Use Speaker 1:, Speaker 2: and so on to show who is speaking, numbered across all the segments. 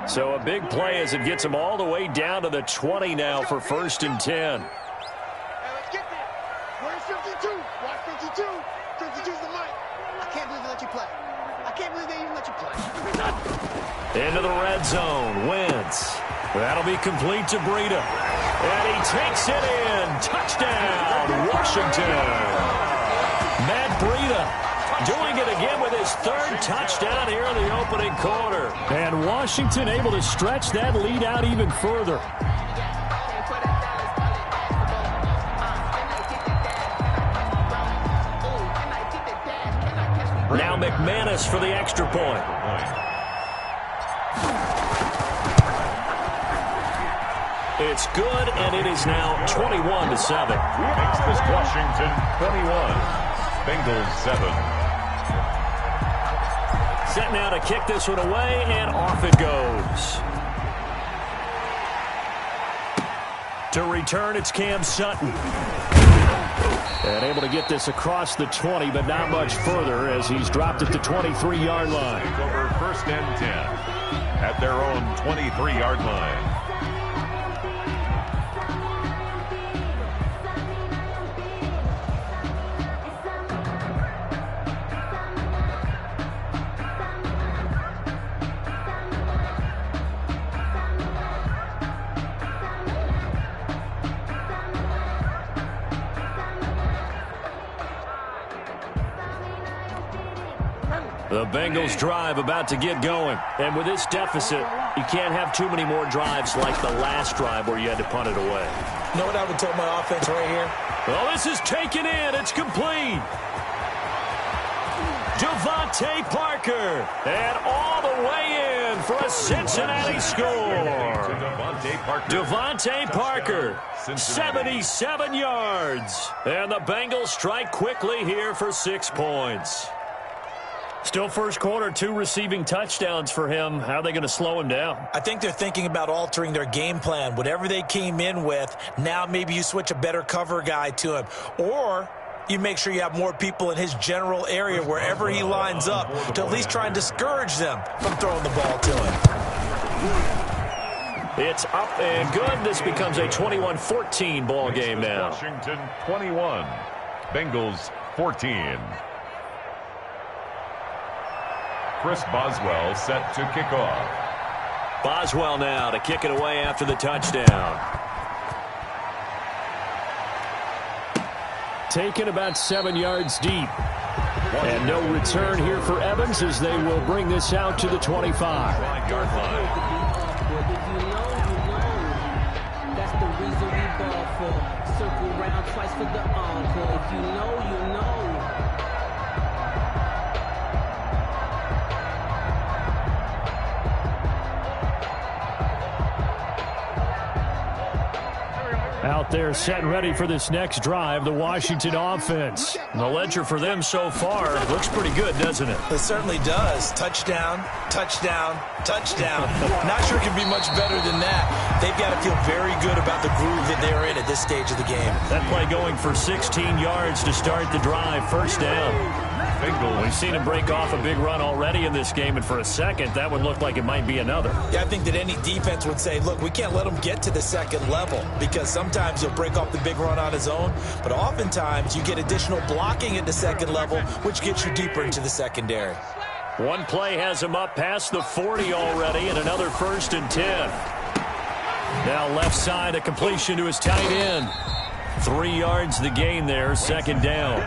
Speaker 1: So a big play as it gets him all the way down to the 20 now for 1st and 10.
Speaker 2: Hey, let's get there. Where's 52? Watch 52. 52's the mic. I can't believe they let you play. I can't believe they even let you play.
Speaker 1: Into the red zone. Wentz. That'll be complete to Breida. And he takes it in. Touchdown, Washington. Matt Breida doing it again with his 3rd touchdown here in the opening quarter.
Speaker 3: And Washington able to stretch that lead out even further.
Speaker 1: Now McManus for the extra point. It's good, and it is now 21-7.
Speaker 4: Makes this Washington 21. Bengals 7.
Speaker 1: Set now to kick this one away, and off it goes. To return, it's Cam Sutton. And able to get this across the 20, but not much further as he's dropped at the 23-yard line.
Speaker 4: Over 1st and 10 at their own 23-yard line.
Speaker 1: The Bengals drive about to get going. And with this deficit, you can't have too many more drives like the last drive where you had to punt it away.
Speaker 5: You know what I would tell my offense right here?
Speaker 1: Well, this is taken in. It's complete. Devontae Parker. And all the way in for a Cincinnati score. Devontae Parker, 77 yards. And the Bengals strike quickly here for 6 points. Still first quarter, 2 receiving touchdowns for him. How are they going to slow him down?
Speaker 5: I think they're thinking about altering their game plan. Whatever they came in with, now maybe you switch a better cover guy to him. Or you make sure you have more people in his general area wherever he lines up to at least try and discourage them from throwing the ball to him.
Speaker 1: It's up and good. This becomes a 21-14 ball game now.
Speaker 4: Washington 21, Bengals 14. Chris Boswell set to kick off.
Speaker 1: Boswell now to kick it away after the touchdown.
Speaker 3: Taken about 7 yards deep. And no return here for Evans as they will bring this out to the 25.
Speaker 4: 5-yard line.
Speaker 6: That's the reason we ball for. Circle round twice for the encore. If you know, you know.
Speaker 3: Out there set and ready for this next drive, the Washington offense.
Speaker 1: And the ledger for them so far looks pretty good, doesn't it?
Speaker 5: It certainly does. Touchdown, touchdown, touchdown. Not sure it can be much better than that. They've got to feel very good about the groove that they're in at this stage of the game.
Speaker 1: That play going for 16 yards to start the drive. First down. We've seen him break off a big run already in this game, and for a second, that would look like it might be another.
Speaker 5: Yeah, I think that any defense would say, look, we can't let him get to the second level because sometimes he'll break off the big run on his own, but oftentimes you get additional blocking at the second level, which gets you deeper into the secondary.
Speaker 1: One play has him up past the 40 already, and another 1st and 10. Now left side, a completion to his tight end. 3 yards the gain there, second down.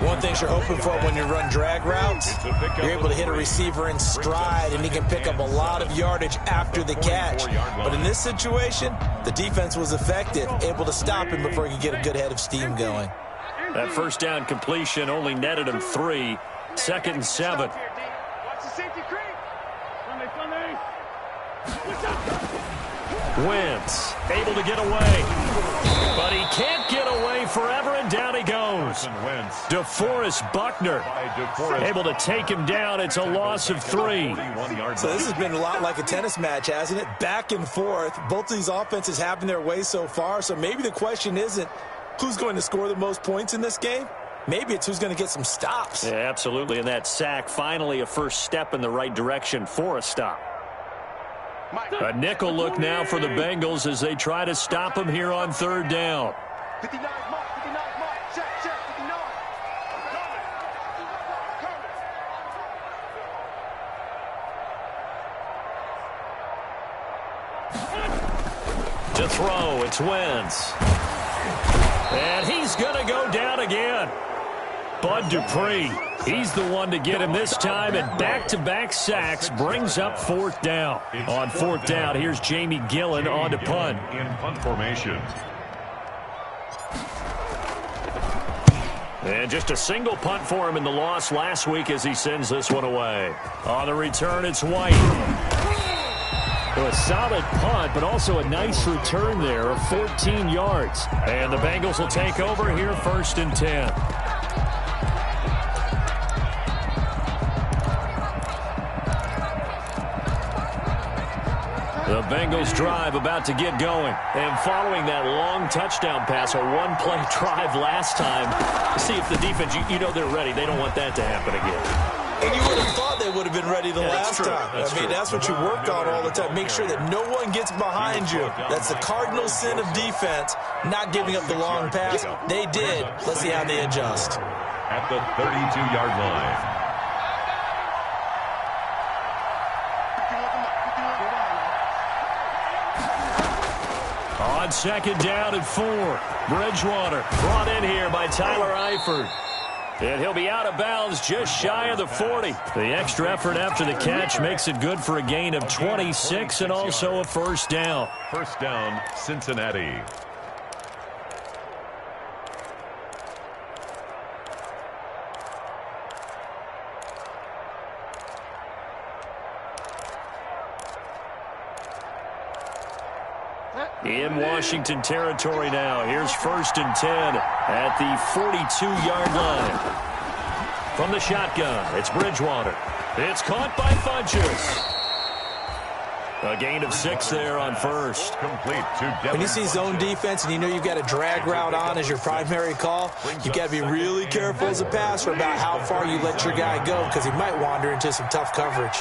Speaker 5: One thing you're hoping for when you run drag routes, you're able to hit a receiver in stride, and he can pick up a lot of yardage after the catch. But in this situation, the defense was effective, able to stop him before he could get a good head of steam going.
Speaker 1: That first down completion only netted him 3. 2nd and 7.
Speaker 2: Watch the safety creep.
Speaker 1: Wentz able to get away, but he can't get away forever, and down he goes. DeForest Buckner able to take him down. It's a loss of 3.
Speaker 5: So this has been a lot like a tennis match, hasn't it? Back and forth. Both of these offenses having their way so far, so maybe the question isn't who's going to score the most points in this game. Maybe it's who's going to get some stops.
Speaker 1: Yeah, absolutely, and that sack finally a first step in the right direction for a stop.
Speaker 3: A nickel look now for the Bengals as they try to stop him here on third down.
Speaker 2: 59 mark, 59 mark, check, 59.
Speaker 3: To throw, it's Wentz. And he's going to go down again. Bud Dupree, he's the one to get him this time, and back-to-back sacks brings up fourth down. On fourth down, here's Jamie Gillen on to punt.
Speaker 4: In punt formation.
Speaker 3: And just a single punt for him in the loss last week as he sends this one away. On the return, it's White. So a solid punt, but also a nice return there of 14 yards. And the Bengals will take over here first and 10. The Bengals drive about to get going. And following that long touchdown pass, a one-play drive last time, see if the defense, you know they're ready. They don't want that to happen again.
Speaker 5: And you would have thought they would have been ready the last time. That's what you work on all the time. Make sure that no one gets behind you. That's the cardinal sin of defense, not giving up the long pass. They did. Let's see how they adjust.
Speaker 4: At the 32-yard line.
Speaker 3: On second down and 4. Bridgewater brought in here by Tyler Eifert. And he'll be out of bounds just shy of the 40. The extra effort after the catch makes it good for a gain of 26 and also a first down.
Speaker 4: First down, Cincinnati.
Speaker 3: In Washington territory now. Here's first and 10 at the 42-yard line. From the shotgun, it's Bridgewater. It's caught by Funchess. A gain of 6 there on first.
Speaker 4: Complete to
Speaker 5: When you see zone defense and you know you've got a drag route on as your primary call, you've got to be really careful as a passer about how far you let your guy go because he might wander into some tough coverage.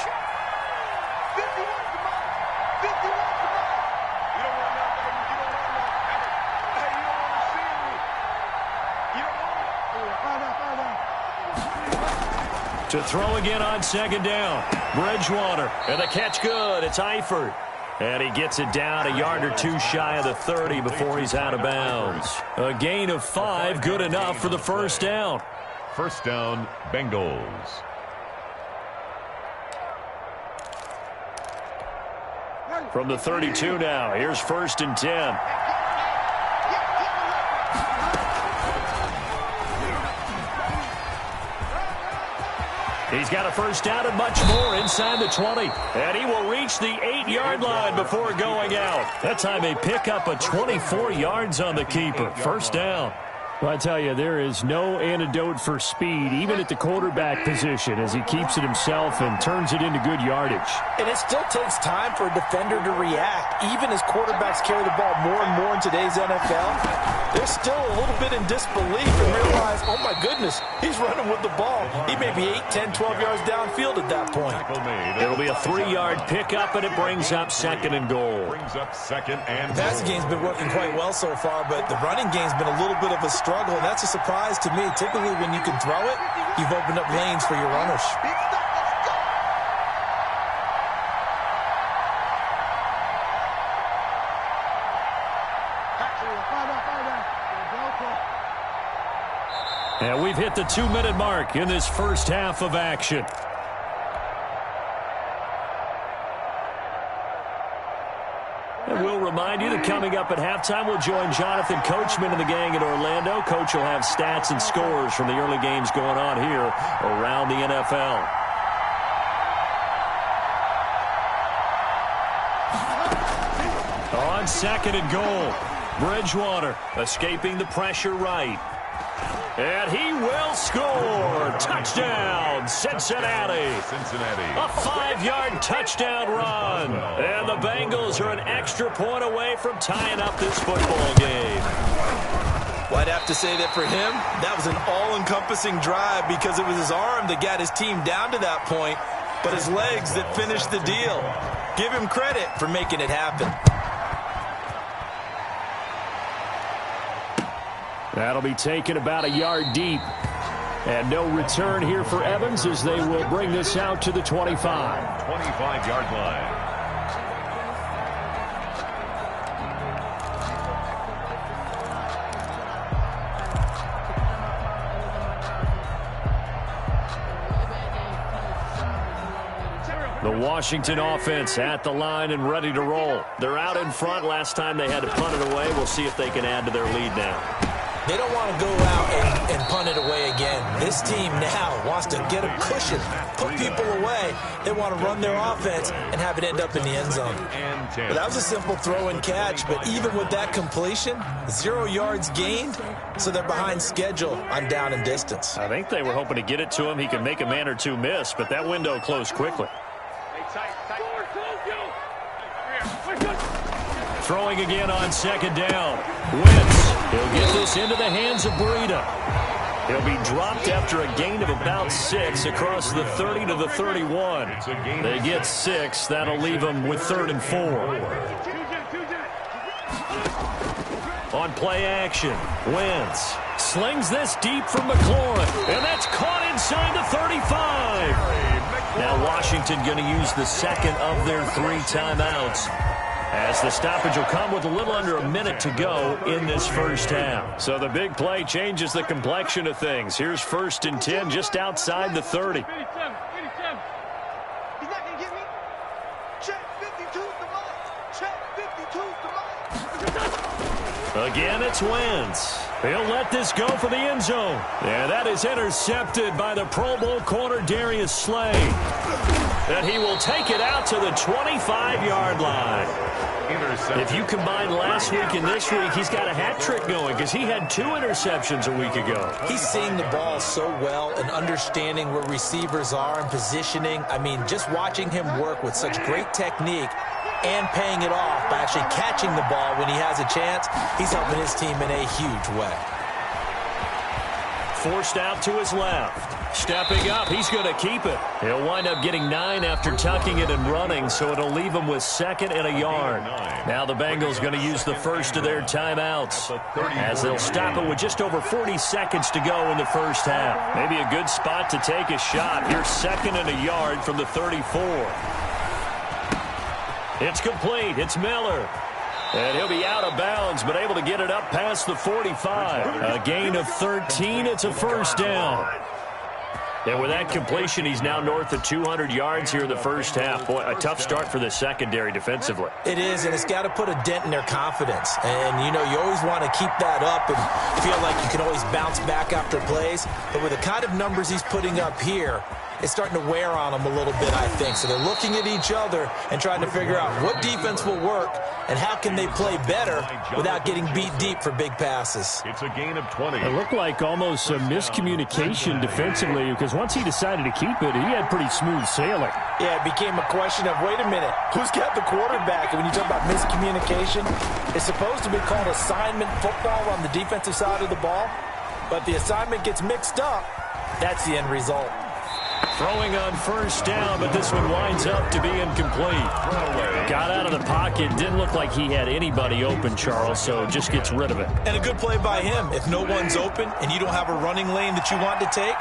Speaker 3: To throw again on second down. Bridgewater. And the catch good. It's Eifert. And he gets it down a yard or two shy of the 30 before he's out of bounds. A gain of 5, good enough for the first down.
Speaker 4: First down, Bengals.
Speaker 3: From the 32 now, here's first and 10. He's got a first down and much more inside the 20. And he will reach the 8-yard line before going out. That time they pick up a 24 yards on the keeper. First down. Well, I tell you, there is no antidote for speed, even at the quarterback position, as he keeps it himself and turns it into good yardage.
Speaker 5: And it still takes time for a defender to react. Even as quarterbacks carry the ball more and more in today's NFL, they're still a little bit in disbelief and realize, oh my goodness, he's running with the ball. He may be 8, 10, 12 yards downfield at that point.
Speaker 3: It'll be a 3-yard pickup, and it brings up second and goal.
Speaker 4: Brings up second and
Speaker 5: The passing game's been working quite well so far, but the running game's been a little bit of a struggle, and that's a surprise to me. Typically, when you can throw it, you've opened up lanes for your runners.
Speaker 3: And we've hit the 2-minute mark in this first half of action. And we'll remind you that coming up at halftime, we'll join Jonathan Coachman and the gang in Orlando. Coach will have stats and scores from the early games going on here around the NFL. On second and goal, Bridgewater escaping the pressure right. And he will score. Touchdown, Cincinnati. A 5-yard touchdown run. And the Bengals are an extra point away from tying up this football game.
Speaker 5: Well, I'd have to say that for him, that was an all-encompassing drive because it was his arm that got his team down to that point, but his legs that finished the deal. Give him credit for making it happen.
Speaker 3: That'll be taken about a yard deep. And no return here for Evans as they will bring this out to the 25.
Speaker 4: 25-yard line.
Speaker 3: The Washington offense at the line and ready to roll. They're out in front. Last time they had to punt it away. We'll see if they can add to their lead now.
Speaker 5: They don't want to go out and punt it away again. This team now wants to get a cushion, put people away. They want to run their offense and have it end up in the end zone. But that was a simple throw and catch, but even with that completion, 0 yards gained, so they're behind schedule on down and distance.
Speaker 3: I think they were hoping to get it to him. He could make a man or two miss, but that window closed quickly. Throwing again on second down. Wentz. He'll get this into the hands of Breida. He'll be dropped after a gain of about 6 across the 30 to the 31. They get 6. That'll leave them with 3rd and 4. On play action, Wentz slings this deep from McLaurin, and that's caught inside the 35. Now Washington going to use the second of their 3 timeouts, as the stoppage will come with a little under a minute to go in this first half. So the big play changes the complexion of things. Here's 1st and 10 just outside the 30.
Speaker 2: He's not going to get me. Check 52's the mark. Check 52's the mark.
Speaker 3: Again, it's Wentz. He'll let this go for the end zone. And that is intercepted by the Pro Bowl corner Darius Slay. And he will take it out to the 25-yard line. If you combine last week and this week, he's got a hat trick going because he had 2 interceptions a week ago.
Speaker 5: He's seeing the ball so well and understanding where receivers are and positioning. I mean, just watching him work with such great technique and paying it off by actually catching the ball when he has a chance, he's helping his team in a huge way.
Speaker 3: Forced out to his left. Stepping up, he's going to keep it. He'll wind up getting 9 after tucking it and running, so it'll leave him with 2nd and a yard. Now the Bengals going to use the first of their timeouts, as they'll stop it with just over 40 seconds to go in the first half. Maybe a good spot to take a shot. Here's 2nd and a yard from the 34. It's complete. It's Miller. And he'll be out of bounds, but able to get it up past the 45. A gain of 13. It's a first down. And with that completion, he's now north of 200 yards here in the first half. Boy, a tough start for the secondary defensively.
Speaker 5: It is, and it's got to put a dent in their confidence. And, you know, you always want to keep that up and feel like you can always bounce back after plays. But with the kind of numbers he's putting up here, it's starting to wear on them a little bit, I think. So they're looking at each other and trying to figure out what defense will work and how can they play better without getting beat deep for big passes.
Speaker 4: It's a gain of 20.
Speaker 3: It looked like almost a miscommunication defensively, because once he decided to keep it, he had pretty smooth sailing.
Speaker 5: Yeah, it became a question of, wait a minute, who's got the quarterback? And when you talk about miscommunication, it's supposed to be called assignment football on the defensive side of the ball. But the assignment gets mixed up. That's the end result.
Speaker 3: Throwing on first down, but this one winds up to be incomplete. Got out of the pocket. Didn't look like he had anybody open, Charles, so just gets rid of it.
Speaker 5: And a good play by him. If no one's open and you don't have a running lane that you want to take,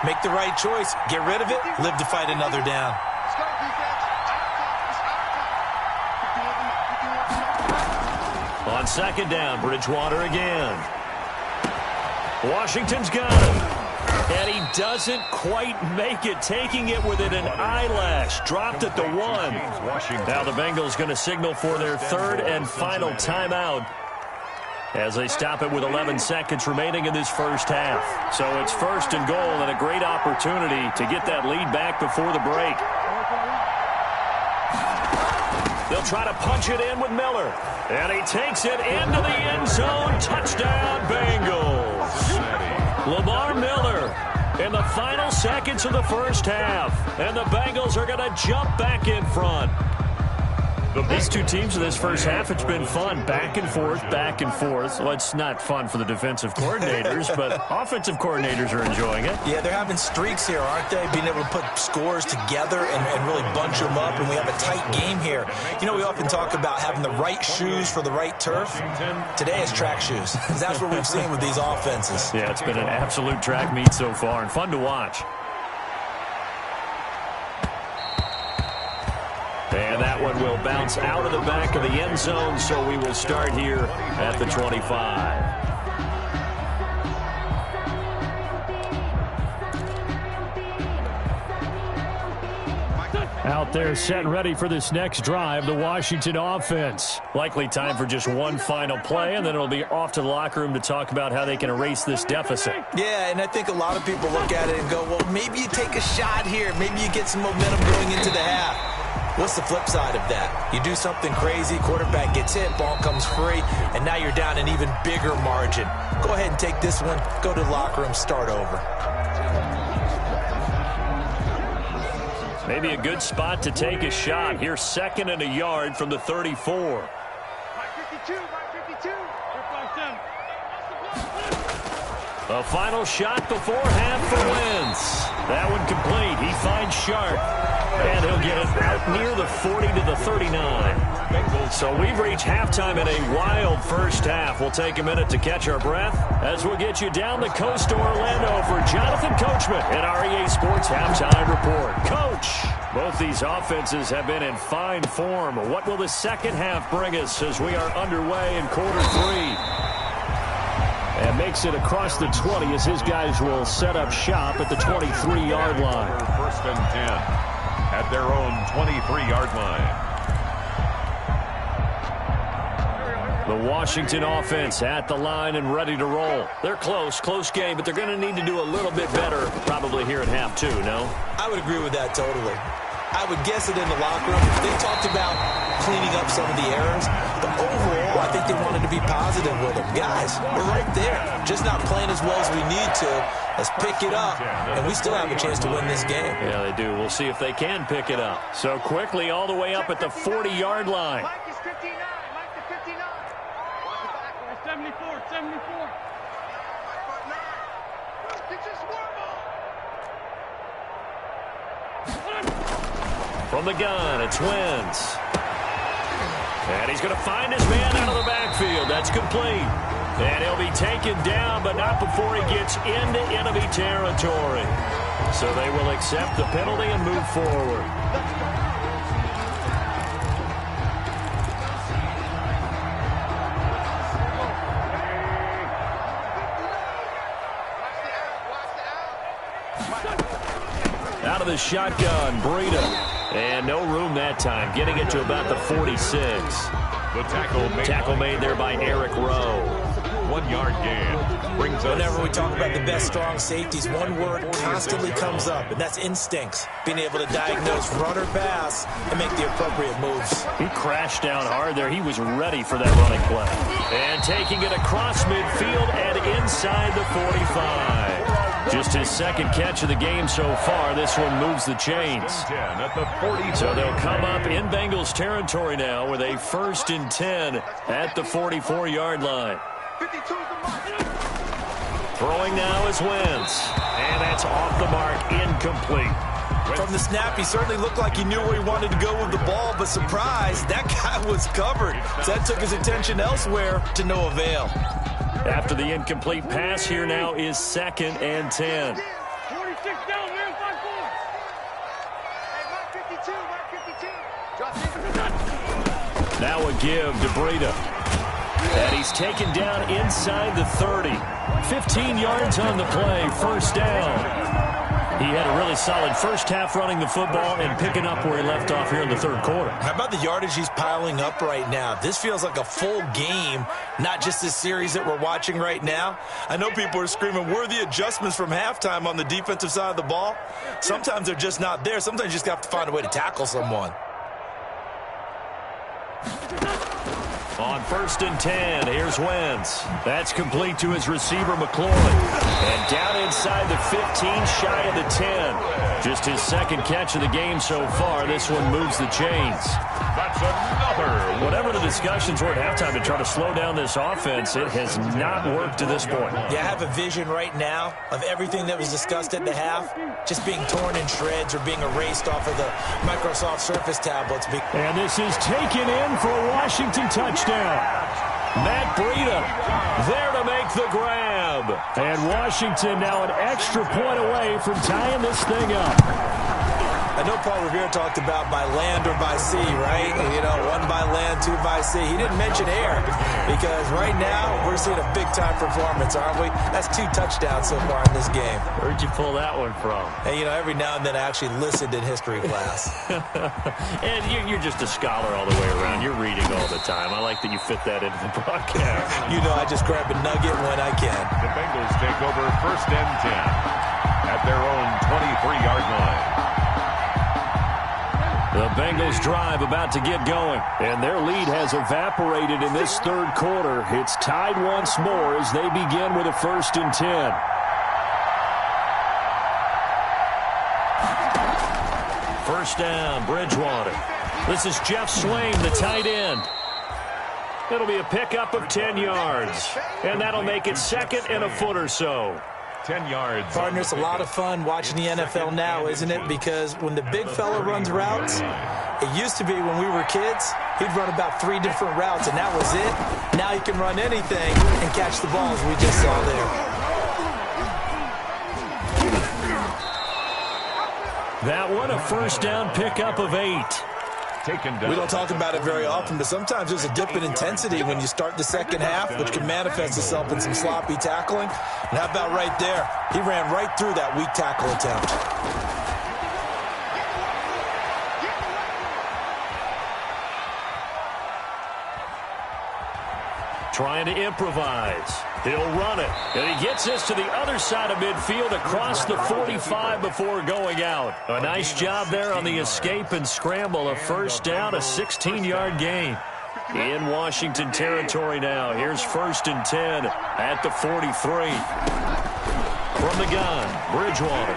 Speaker 5: make the right choice. Get rid of it. Live to fight another down.
Speaker 3: On second down, Bridgewater again. Washington's got him. And he doesn't quite make it, taking it within an eyelash. Dropped at the 1. Now the Bengals going to signal for their 3rd and final timeout as they stop it with 11 seconds remaining in this first half. So it's 1st and goal and a great opportunity to get that lead back before the break. They'll try to punch it in with Miller. And he takes it into the end zone. Touchdown, Bengals. Lamar Miller in the final seconds of the first half. And the Bengals are going to jump back in front. These two teams in this first half, it's been fun. Back and forth, back and forth. Well, it's not fun for the defensive coordinators, but offensive coordinators are enjoying it.
Speaker 5: Yeah, they're having streaks here, aren't they? Being able to put scores together and really bunch them up, and we have a tight game here. You know, we often talk about having the right shoes for the right turf. Today is track shoes. That's what we've seen with these offenses.
Speaker 3: Yeah, it's been an absolute track meet so far and fun to watch. And that one will bounce out of the back of the end zone, so we will start here at the 25. Out there set and ready for this next drive, the Washington offense. Likely time for just one final play, and then it'll be off to the locker room to talk about how they can erase this deficit.
Speaker 5: Yeah, and I think a lot of people look at it and go, well, maybe you take a shot here. Maybe you get some momentum going into the half. What's the flip side of that? You do something crazy, quarterback gets hit, ball comes free, and now you're down an even bigger margin. Go ahead and take this one, go to the locker room, start over.
Speaker 3: Maybe a good spot to take a shot. Here's 2nd and a yard from the 34. A final shot before half for Wentz. That one complete. He finds Sharp. And he'll get it out near the 40 to the 39. So we've reached halftime in a wild first half. We'll take a minute to catch our breath as we'll get you down the coast to Orlando for Jonathan Coachman at our EA Sports Halftime Report. Coach, both these offenses have been in fine form. What will the second half bring us as we are underway in quarter 3? And makes it across the 20 as his guys will set up shop at the 23-yard line.
Speaker 4: 1st and 10 at their own 23-yard line.
Speaker 3: The Washington offense at the line and ready to roll. They're close game, but they're going to need to do a little bit better probably here in half 2, no?
Speaker 5: I would agree with that totally. I would guess it in the locker room. They talked about cleaning up some of the errors, but overall, I think they wanted to be positive with them. Guys, we're right there, just not playing as well as we need to. Let's pick it up, and we still have a chance to win this game.
Speaker 3: Yeah, they do. We'll see if they can pick it up. So quickly, all the way up at the 40-yard line.
Speaker 2: Mike is 59. Mike is 59. Watch the back. 74. It's just one ball.
Speaker 3: From the gun, it's Wentz. And he's going to find his man out of the backfield. That's complete. And he'll be taken down, but not before he gets into enemy territory. So they will accept the penalty and move forward. Out of the shotgun, Breida. And no room that time, getting it to about the 46.
Speaker 4: The tackle
Speaker 3: made there by Eric Rowe.
Speaker 4: 1 yard gain. Brings us.
Speaker 5: Whenever we talk about the best strong safeties, one word constantly comes up, and that's instincts. Being able to diagnose run or pass and make the appropriate moves.
Speaker 3: He crashed down hard there. He was ready for that running play. And taking it across midfield and inside the 45. Just his 2nd catch of the game so far. This one moves the chains. So they'll come up in Bengals territory now with a 1st and 10 at the 44-yard line. Throwing now is Wentz. And that's off the mark, incomplete.
Speaker 5: From the snap, he certainly looked like he knew where he wanted to go with the ball, but surprise, that guy was covered. So that took his attention elsewhere to no avail.
Speaker 3: After the incomplete pass, here now is 2nd and 10.
Speaker 2: 46 down, man, 5-4. Hey, Mike 52, Mike 52.
Speaker 3: Now a give to Breida. And he's taken down inside the 30. 15 yards on the play, 1st down. He had a really solid first half running the football and picking up where he left off here in the 3rd quarter.
Speaker 5: How about the yardage he's piling up right now? This feels like a full game, not just this series that we're watching right now. I know people are screaming, where are the adjustments from halftime on the defensive side of the ball? Sometimes they're just not there. Sometimes you just have to find a way to tackle someone.
Speaker 3: On 1st and 10, here's Wentz. That's complete to his receiver, McLaurin. And down inside the 15, shy of the 10. Just his second catch of the game so far. This one moves the chains.
Speaker 4: That's another.
Speaker 3: Whatever the discussions were at halftime to try to slow down this offense, it has not worked to this point.
Speaker 5: Yeah, I have a vision right now of everything that was discussed at the half just being torn in shreds or being erased off of the Microsoft Surface tablets.
Speaker 3: And this is taken in for a Washington touchdown. Matt Breida there to make the grab. And Washington now an extra point away from tying this thing up.
Speaker 5: I know Paul Revere talked about by land or by sea, right? You know, one by land, two by sea. He didn't mention air because right now we're seeing a big-time performance, aren't we? That's 2 touchdowns so far in this game.
Speaker 3: Where'd you pull that one from?
Speaker 5: And, you know, every now and then I actually listened in history class.
Speaker 3: And you're just a scholar all the way around. You're reading all the time. I like that you fit that into the broadcast.
Speaker 5: You know, I just grab a nugget when I can.
Speaker 4: The Bengals take over 1st and 10 at their own 23-yard line.
Speaker 3: The Bengals drive about to get going, and their lead has evaporated in this 3rd quarter. It's tied once more as they begin with a 1st and 10. First down, Bridgewater. This is Jeff Swain, the tight end. It'll be a pickup of 10 yards, and that'll make it 2nd and a foot or so.
Speaker 4: 10 yards.
Speaker 5: Partner, it's a lot of fun watching the NFL now, isn't it? Because when the big fella runs routes, it used to be when we were kids, he'd run about 3 different routes, and that was it. Now he can run anything and catch the balls we just saw there.
Speaker 3: That one, a first down pickup of 8.
Speaker 5: We don't talk about it very often, but sometimes there's a dip in intensity when you start the second half, which can manifest itself in some sloppy tackling. And how about right there? He ran right through that weak tackle attempt.
Speaker 3: Trying to improvise. He'll run it. And he gets this to the other side of midfield across the 45 before going out. A nice job there on the escape and scramble. A first down, a 16-yard gain. In Washington territory now. Here's 1st and 10 at the 43. From the gun, Bridgewater.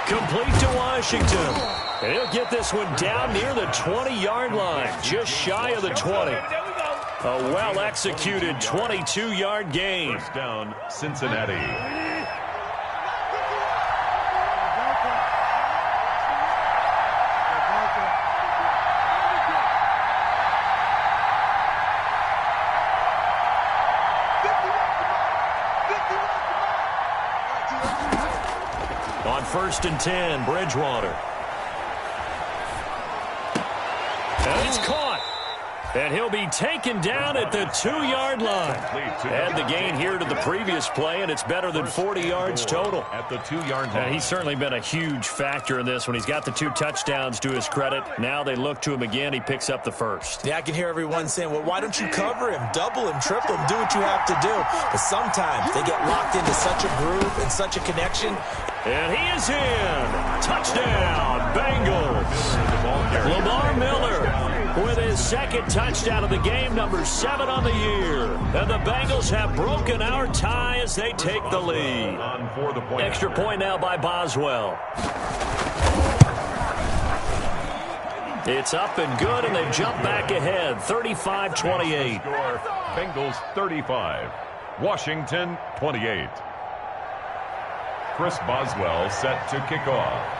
Speaker 3: Complete to Washington. And he'll get this one down near the 20-yard line, just shy of the 20. A well-executed 22-yard gain.
Speaker 4: First down, Cincinnati.
Speaker 3: On 1st and 10, Bridgewater. And it's caught. And he'll be taken down at the 2-yard line. Add the gain here to the previous play, and it's better than 40 yards total.
Speaker 4: At the 2-yard line.
Speaker 3: And he's certainly been a huge factor in this when he's got the 2 touchdowns to his credit. Now they look to him again. He picks up the first.
Speaker 5: Yeah, I can hear everyone saying, well, why don't you cover him, double him, triple him, do what you have to do. But sometimes they get locked into such a groove and such a connection.
Speaker 3: And he is in. Touchdown, Bengals. Lamar Miller with his 2nd touchdown of the game, number 7 on the year. And the Bengals have broken our tie as they take the lead. Extra point now by Boswell. It's up and good, and they've jumped back ahead, 35-28.
Speaker 4: Bengals 35, Washington 28. Chris Boswell set to kick off.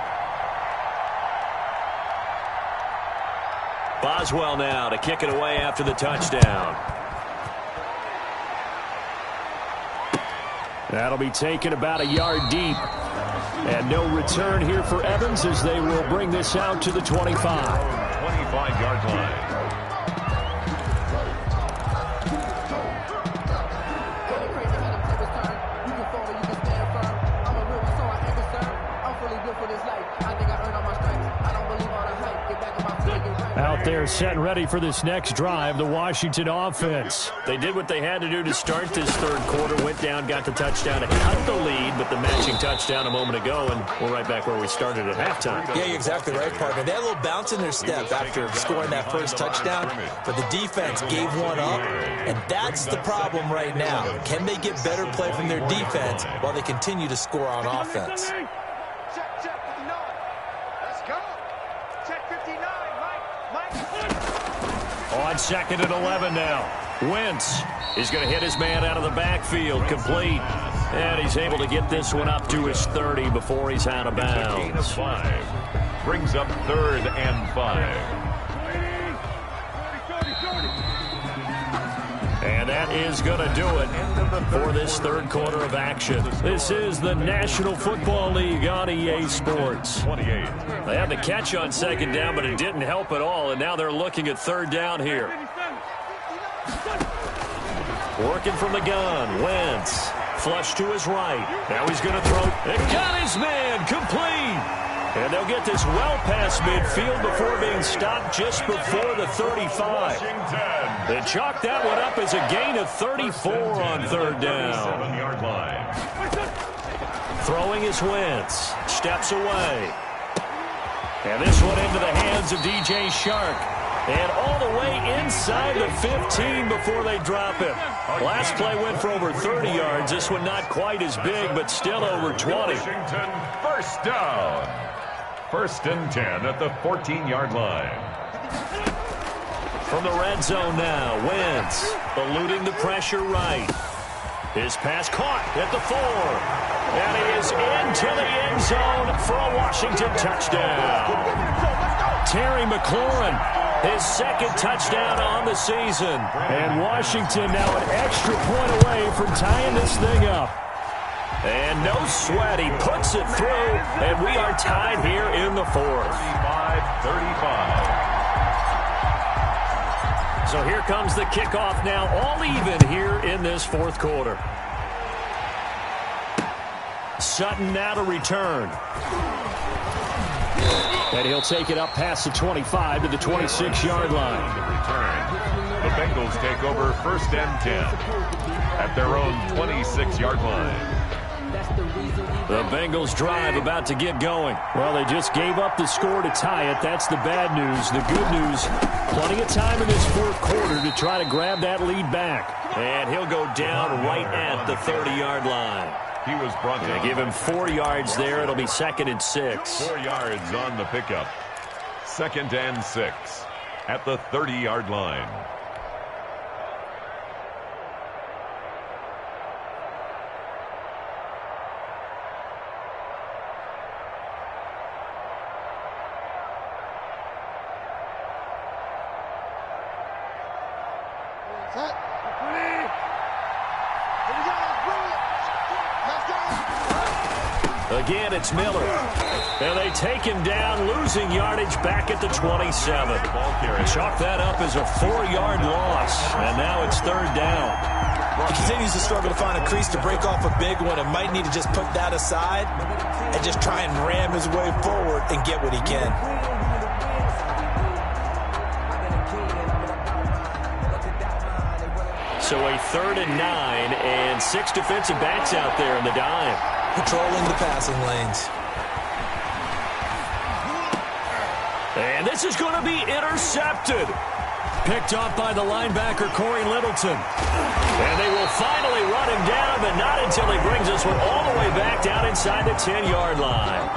Speaker 3: Boswell now to kick it away after the touchdown. That'll be taken about a yard deep. And no return here for Evans as they will bring this out to the 25.
Speaker 4: 25-yard line.
Speaker 6: I think I earned all my stripes. I don't believe all the hype. Get back in my field, get right.
Speaker 3: Out there set and ready for this next drive, the Washington offense.
Speaker 1: They did what they had to do to start this third quarter, went down, got the touchdown to cut the lead, but the matching touchdown a moment ago, and we're right back where we started at halftime.
Speaker 5: Yeah, you're exactly right, partner. They had a little bounce in their step after scoring that first touchdown, but the defense gave one up, and that's the problem right now. Can they get better play from their defense while they continue to score on offense?
Speaker 2: Check 59. Let's go. Check 59. Mike.
Speaker 1: On 2nd and 11 now. Wentz is going to hit his man out of the backfield, complete. And he's able to get this one up to his 30 before he's out of bounds.
Speaker 4: Brings up 3rd and 5.
Speaker 1: And that is going to do it for this third quarter of action. This is the National Football League on EA Sports.
Speaker 4: 28.
Speaker 1: They had the catch on 2nd down, but it didn't help at all, and now they're looking at 3rd down here. Working from the gun, Wentz. Flush to his right. Now he's going to throw. And got his man, complete. And they'll get this well past midfield before being stopped just before the 35. They chalk that one up as a gain of 34 on 3rd down. Throwing is Wentz. Steps away. And this one into the hands of DJ Shark. And all the way inside the 15 before they drop him. Last play went for over 30 yards. This one not quite as big, but still over 20.
Speaker 4: Washington, first down. 1st and 10 at the 14-yard line.
Speaker 1: From the red zone now, Wentz eluding the pressure right. His pass caught at the 4. And he is into the end zone for a Washington touchdown. Terry McLaurin, his 2nd touchdown on the season.
Speaker 3: And Washington now an extra point away from tying this thing up.
Speaker 1: And no sweat, he puts it through, and we are tied here in the 4th.
Speaker 4: 35-35.
Speaker 1: So here comes the kickoff now, all even here in this 4th quarter. Sutton now to return.
Speaker 3: And he'll take it up past the 25 to the 26-yard line.
Speaker 4: Return. The Bengals take over 1st and 10 at their own 26-yard line.
Speaker 1: The Bengals drive about to get going.
Speaker 3: Well, they just gave up the score to tie it. That's the bad news. The good news, plenty of time in this 4th quarter to try to grab that lead back.
Speaker 1: And he'll go down right at the 30-yard line.
Speaker 4: He was brought down.
Speaker 1: Give him 4 yards there. It'll be 2nd and 6.
Speaker 4: 4 yards on the pickup. 2nd and 6 at the 30-yard line.
Speaker 1: Again, it's Miller. And they take him down, losing yardage back at the 27. Chalk that up as a 4-yard loss. And now it's 3rd down.
Speaker 5: He continues to struggle to find a crease to break off a big one and might need to just put that aside and just try and ram his way forward and get what he can.
Speaker 1: So a 3rd and 9 and 6 defensive backs out there in the dime.
Speaker 5: Patrolling the passing lanes.
Speaker 1: And this is going to be intercepted. Picked off by the linebacker, Corey Littleton. And they will finally run him down, but not until he brings this one all the way back down inside the 10-yard line.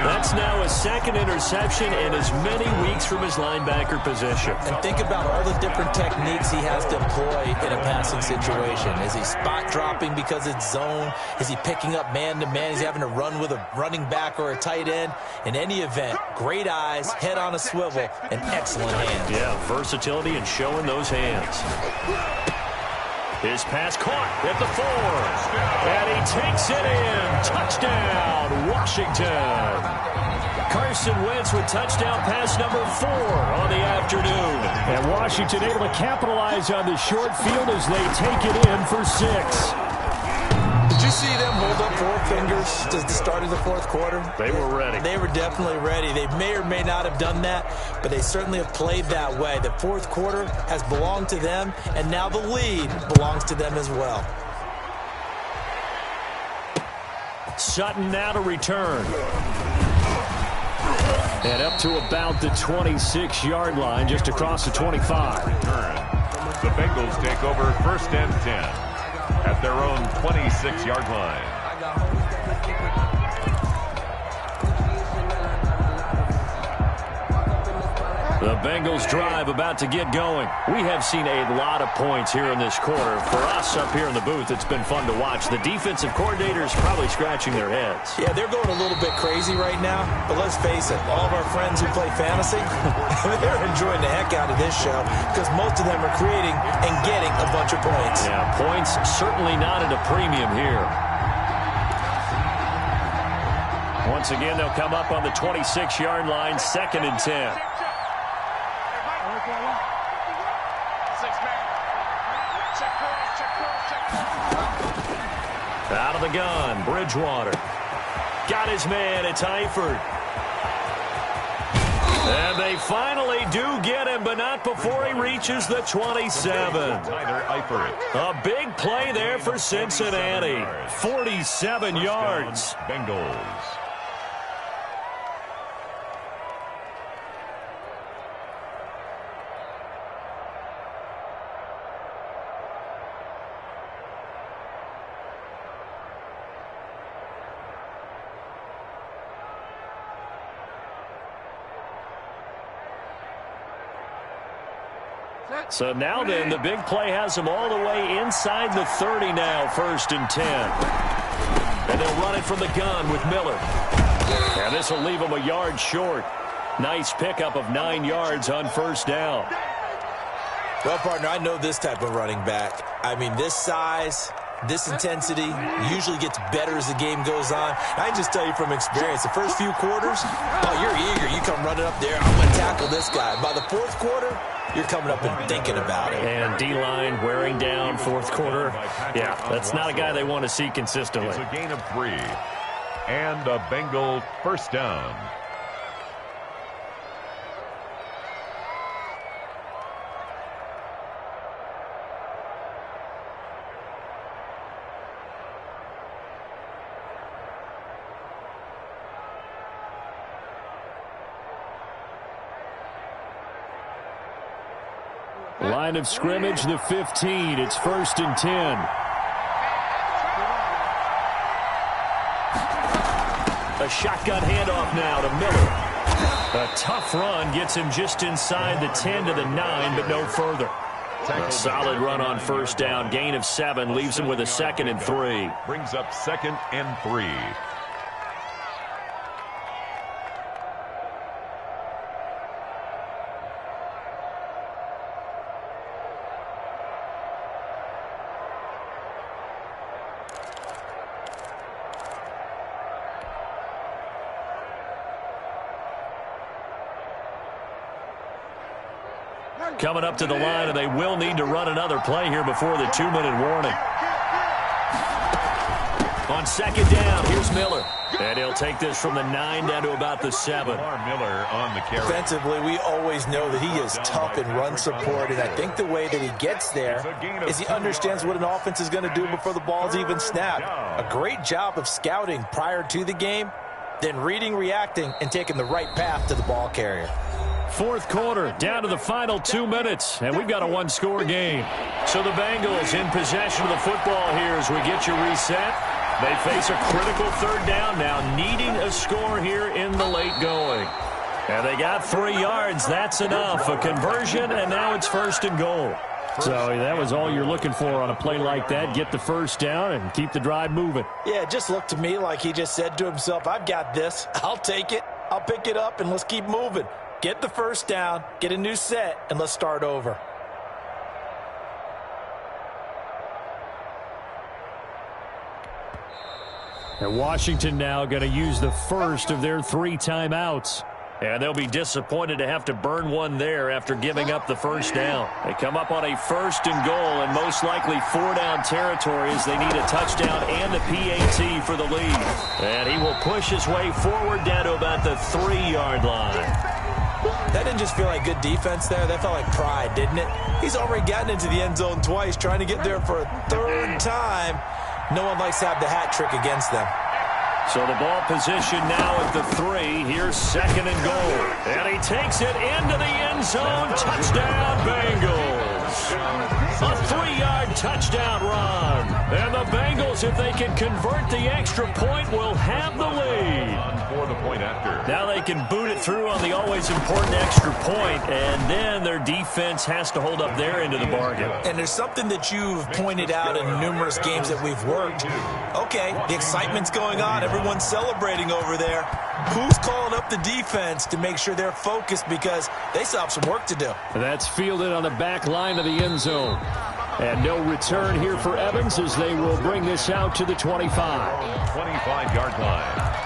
Speaker 1: That's now his 2nd interception in as many weeks from his linebacker position.
Speaker 5: And think about all the different techniques he has to employ in a passing situation. Is he spot dropping because it's zone? Is he picking up man-to-man? Is he having to run with a running back or a tight end? In any event, great eyes, head on a swivel, and excellent hands.
Speaker 1: Yeah, versatility and showing those hands. His pass caught at the 4. And he takes it in. Touchdown, Washington. Carson Wentz with touchdown pass number 4 on the afternoon.
Speaker 3: And Washington able to capitalize on the short field as they take it in for 6.
Speaker 5: you see them hold up 4 fingers to the start of the fourth quarter?
Speaker 3: They were ready.
Speaker 5: They were definitely ready. They may or may not have done that, but they certainly have played that way. The fourth quarter has belonged to them, and now the lead belongs to them as well.
Speaker 3: Sutton now to return. And up to about the 26-yard line, just across the 25.
Speaker 4: The Bengals take over first and 10 at their own 26-yard line.
Speaker 3: The Bengals drive about to get going. We have seen a lot of points here in this quarter. For us up here in the booth, it's been fun to watch. The defensive coordinators probably scratching their heads.
Speaker 5: Yeah, they're going a little bit crazy right now, but let's face it, all of our friends who play fantasy, they're enjoying the heck out of this show because most of them are creating and getting a bunch of points.
Speaker 3: Yeah, points certainly not at a premium here. Once again, they'll come up on the 26-yard line, 2nd and 10. Out of the gun, Bridgewater. Got his man, it's Eifert. And they finally do get him, but not before he reaches the 27. A big play there for Cincinnati. 47 yards.
Speaker 4: Bengals.
Speaker 3: So now then, the big play has them all the way inside the 30 now, 1st and 10. And they'll run it from the gun with Miller. And this will leave them a yard short. Nice pickup of 9 yards on 1st down.
Speaker 5: Well, partner, I know this type of running back. I mean, this size, this intensity usually gets better as the game goes on. I can just tell you from experience, the first few quarters, oh, you're eager. You come running up there, I'm going to tackle this guy. By the fourth quarter, you're coming up and thinking about it.
Speaker 3: And D-line wearing down 4th quarter. Yeah, that's not a guy they want to see consistently.
Speaker 4: It's a gain of 3. And a Bengal first down.
Speaker 3: Line of scrimmage, the 15. It's 1st and 10. A shotgun handoff now to Miller. A tough run gets him just inside the 10 to the 9, but no further. A solid run on 1st down. Gain of 7 leaves him with a 2nd and 3.
Speaker 4: Brings up 2nd and 3.
Speaker 3: Coming up to the line, and they will need to run another play here before the 2-minute warning. On 2nd down, here's Miller. And he'll take this from the 9 down to about the 7.
Speaker 4: Miller on the carry.
Speaker 5: Defensively, we always know that he is tough in run support, and I think the way that he gets there is he understands what an offense is going to do before the ball's even snapped. A great job of scouting prior to the game, then reading, reacting, and taking the right path to the ball carrier.
Speaker 3: 4th quarter, down to the final 2 minutes, and we've got a 1-score game. So the Bengals in possession of the football here as we get you reset. They face a critical 3rd down now, needing a score here in the late going. And they got 3 yards. That's enough. A conversion, and now it's 1st and goal. So that was all you're looking for on a play like that. Get the 1st down and keep the drive moving.
Speaker 5: Yeah, it just looked to me like he just said to himself, I've got this. I'll take it. I'll pick it up, and let's keep moving. Get the 1st down, get a new set, and let's start over.
Speaker 3: And Washington now going to use the first of their 3 timeouts. And they'll be disappointed to have to burn one there after giving up the first down. They come up on a 1st and goal and most likely 4-down territory as they need a touchdown and a PAT for the lead. And he will push his way forward down to about the 3-yard line.
Speaker 5: That didn't just feel like good defense there. That felt like pride, didn't it? He's already gotten into the end zone twice, trying to get there for a 3rd time. No one likes to have the hat trick against them.
Speaker 3: So the ball position now at the 3. Here's 2nd and goal. And he takes it into the end zone. Touchdown, Bengals. A 3-yard touchdown run. And the Bengals, if they can convert the extra point, will have the lead.
Speaker 4: For the point after.
Speaker 3: Now they can boot it through on the always important extra point, and then their defense has to hold up their end of the bargain.
Speaker 5: And there's something that you've pointed out in numerous games that we've worked. Okay, the excitement's going on. Everyone's celebrating over there. Who's calling up the defense to make sure they're focused because they still have some work to do?
Speaker 1: That's fielded on the back line of the end zone. And no return here for Evans as they will bring this out to the 25.
Speaker 4: 25-yard line.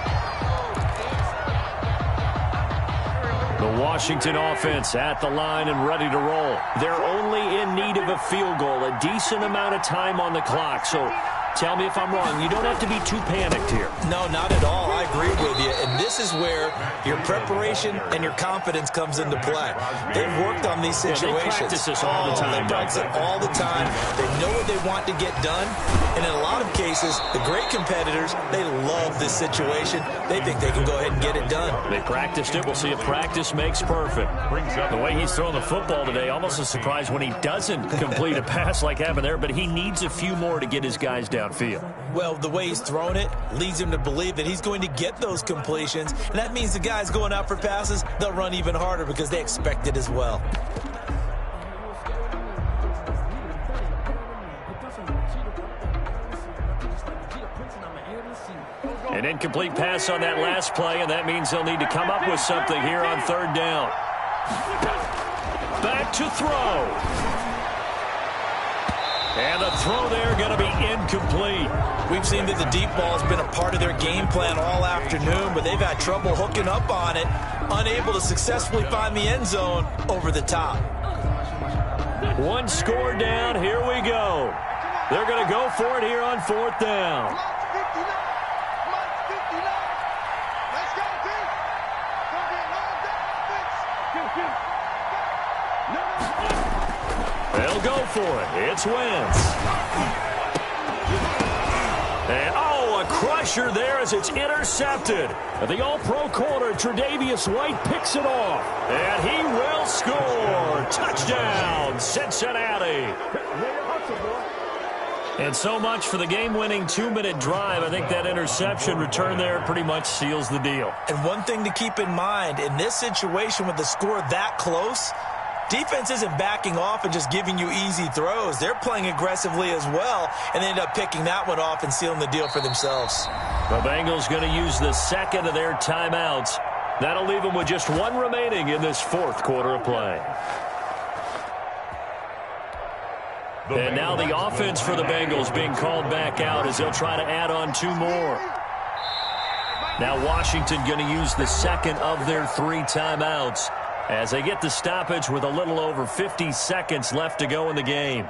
Speaker 3: The Washington offense at the line and ready to roll. They're only in need of a field goal, a decent amount of time on the clock. So tell me if I'm wrong. You don't have to be too panicked here.
Speaker 5: No, not at all. I agree with you. And this is where your preparation and your confidence comes into play. They've worked on these situations.
Speaker 3: They practice this all the time.
Speaker 5: They practice it all the time. They know what they want to get done. And in a lot of cases, the great competitors, they love this situation. They think they can go ahead and get it done.
Speaker 3: They practiced it. We'll see if practice makes perfect. The way he's throwing the football today, almost a surprise when he doesn't complete a pass like happened there, but he needs a few more to get his guys downfield.
Speaker 5: Well, the way he's thrown it leads him to believe that he's going to get those completions. And that means the guys going out for passes, they'll run even harder because they expect it as well.
Speaker 3: An incomplete pass on that last play, and that means they'll need to come up with something here on 3rd down. Back to throw. And the throw there going to be incomplete.
Speaker 5: We've seen that the deep ball has been a part of their game plan all afternoon, but they've had trouble hooking up on it, unable to successfully find the end zone over the top.
Speaker 3: One score down. Here we go. They're going to go for it here on 4th down. They'll go for it. It's Wentz. And, a crusher there as it's intercepted. The all-pro corner, Tre'Davious White, picks it off. And he will score. Touchdown, Cincinnati. And so much for the game-winning 2-minute drive. I think that interception return there pretty much seals the deal.
Speaker 5: And one thing to keep in mind, in this situation with the score that close, defense isn't backing off and just giving you easy throws. They're playing aggressively as well, and they end up picking that one off and sealing the deal for themselves.
Speaker 3: The Bengals going to use the second of their timeouts. That'll leave them with just one remaining in this 4th quarter of play. And now the offense for the Bengals being called back out as they'll try to add on 2 more. Now Washington going to use the second of their 3 timeouts as they get the stoppage with a little over 50 seconds left to go in the game.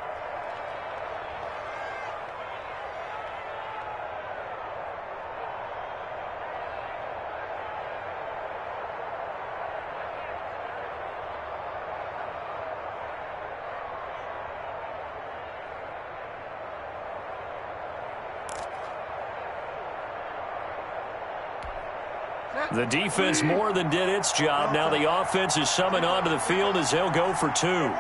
Speaker 3: The defense more than did its job. Now the offense is summoned onto the field as they'll go for 2.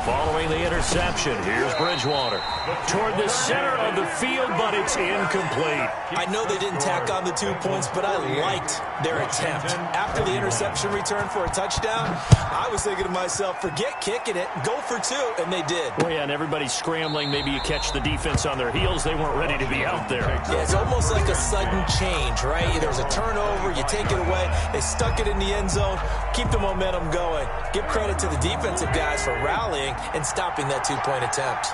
Speaker 3: Following the interception, here's Bridgewater. Toward the center of the field, but it's incomplete.
Speaker 5: I know they didn't tack on the 2 points, but I liked their attempt. After the interception return for a touchdown, I was thinking to myself, forget kicking it, go for 2, and they did.
Speaker 3: Well, yeah, and everybody's scrambling. Maybe you catch the defense on their heels. They weren't ready to be out there.
Speaker 5: Yeah, it's almost like a sudden change, right? There's a turnover, you take it away, they stuck it in the end zone, keep the momentum going. Give credit to the defensive guys for rallying and stopping that 2-point attempt.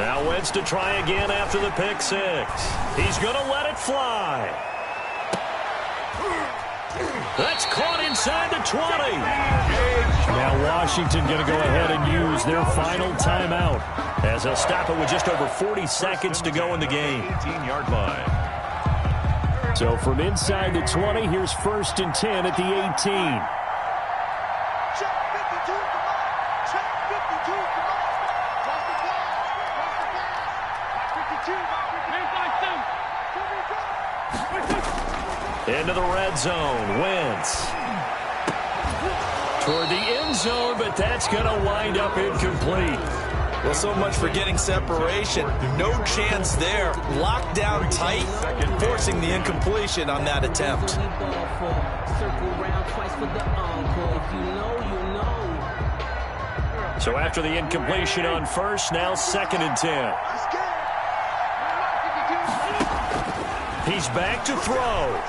Speaker 3: Now Wentz to try again after the pick six. He's going to let it fly. That's caught inside the 20. Now Washington going to go ahead and use their final timeout as they'll stop it with just over 40 seconds to go in the game.
Speaker 4: 18-yard line.
Speaker 3: So from inside the 20, here's 1st and 10 at the 18.
Speaker 2: Check 52, come on. Check 52, come on. Watch the pass. Watch the pass. 52, 52.
Speaker 3: Into the red zone. Wentz. Toward the end zone, but that's going to wind up incomplete.
Speaker 5: Well, so much for getting separation. No chance there. Locked down tight, forcing the incompletion on that attempt.
Speaker 3: So after the incompletion on first, now 2nd and 10. He's back to throw.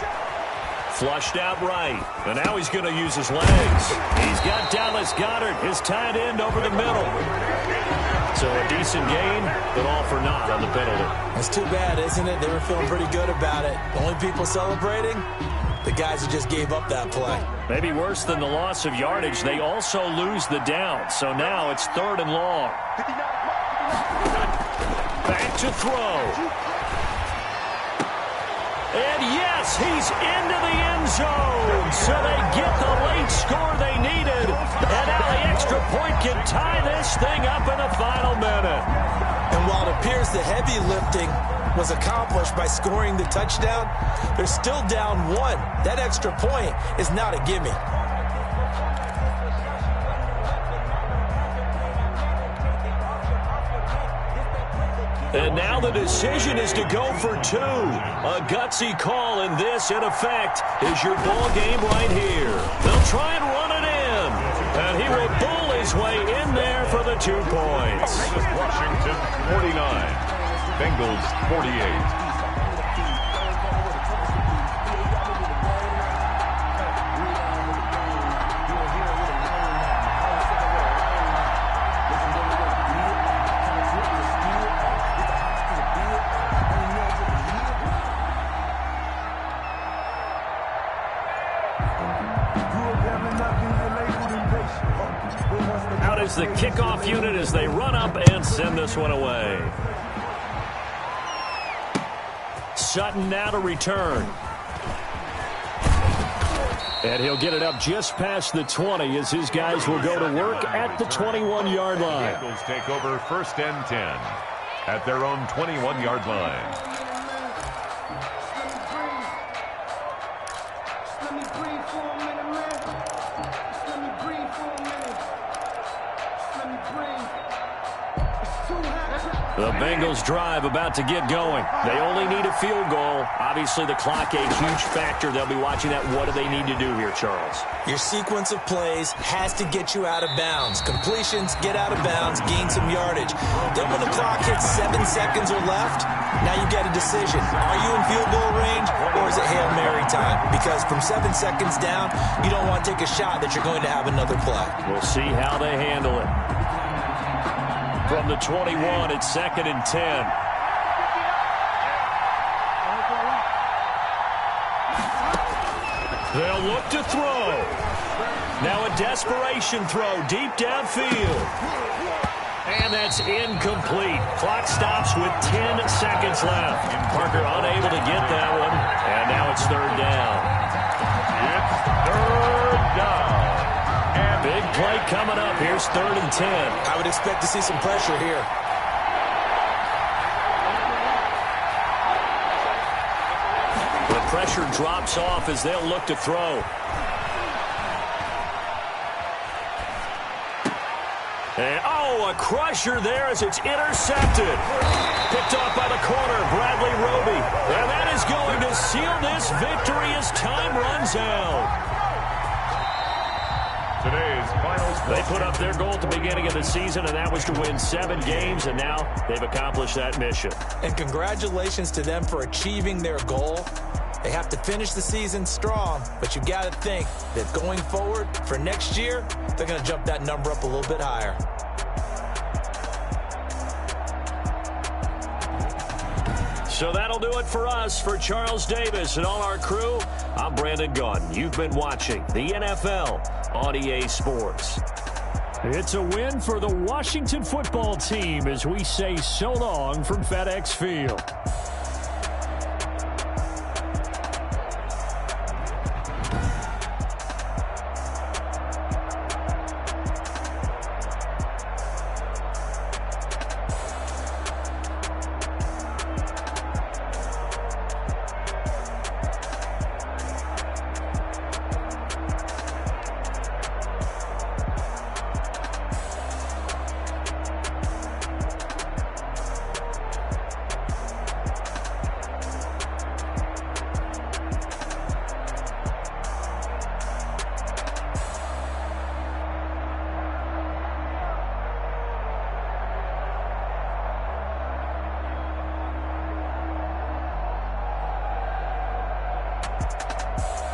Speaker 3: Flushed out right. And now he's going to use his legs. He's got Dallas Goedert, his tight end, over the middle. So a decent gain, but all for naught on the penalty.
Speaker 5: That's too bad, isn't it? They were feeling pretty good about it. The only people celebrating, the guys who just gave up that play.
Speaker 3: Maybe worse than the loss of yardage, they also lose the down. So now it's 3rd and long. Back to throw. And yes, he's into the end zone. So they get the late score they needed. And now the extra point can tie this thing up in the final minute.
Speaker 5: And while it appears the heavy lifting was accomplished by scoring the touchdown, they're still down 1. That extra point is not a gimme.
Speaker 3: And now the decision is to go for 2. A gutsy call, and this, in effect, is your ball game right here. They'll try and run it in. And he will bull his way in there for the 2 points.
Speaker 4: Washington 49, Bengals 48.
Speaker 3: Out is the kickoff unit as they run up and send this one away. Sutton now to return. And he'll get it up just past the 20 as his guys will go to work at the 21-yard line.
Speaker 4: The Bengals take over 1st and 10 at their own 21-yard line.
Speaker 3: The Bengals drive about to get going. They only need a field goal. Obviously, the clock a huge factor. They'll be watching that. What do they need to do here, Charles?
Speaker 5: Your sequence of plays has to get you out of bounds. Completions, get out of bounds, gain some yardage. Then when the clock hits 7 seconds or left, now you get a decision. Are you in field goal range or is it Hail Mary time? Because from 7 seconds down, you don't want to take a shot that you're going to have another play.
Speaker 3: We'll see how they handle it. From the 21, it's 2nd and 10. They'll look to throw. Now a desperation throw deep downfield. And that's incomplete. Clock stops with 10 seconds left. Parker unable to get that one. And now it's 3rd down.
Speaker 4: It's 3rd down.
Speaker 3: Big play coming up. Here's 3rd and 10.
Speaker 5: I would expect to see some pressure here.
Speaker 3: The pressure drops off as they'll look to throw. And, a crusher there as it's intercepted. Picked off by the corner, Bradley Roby. And that is going to seal this victory as time runs out.
Speaker 4: Today's final score.
Speaker 3: They put up their goal at the beginning of the season, and that was to win 7 games, and now they've accomplished that mission.
Speaker 5: And congratulations to them for achieving their goal. They have to finish the season strong, but you got to think that going forward for next year, they're going to jump that number up a little bit higher.
Speaker 3: So that'll do it for us. For Charles Davis and all our crew, I'm Brandon Gaudin. You've been watching the NFL on EA Sports.
Speaker 1: It's a win for the Washington football team as we say so long from FedEx Field.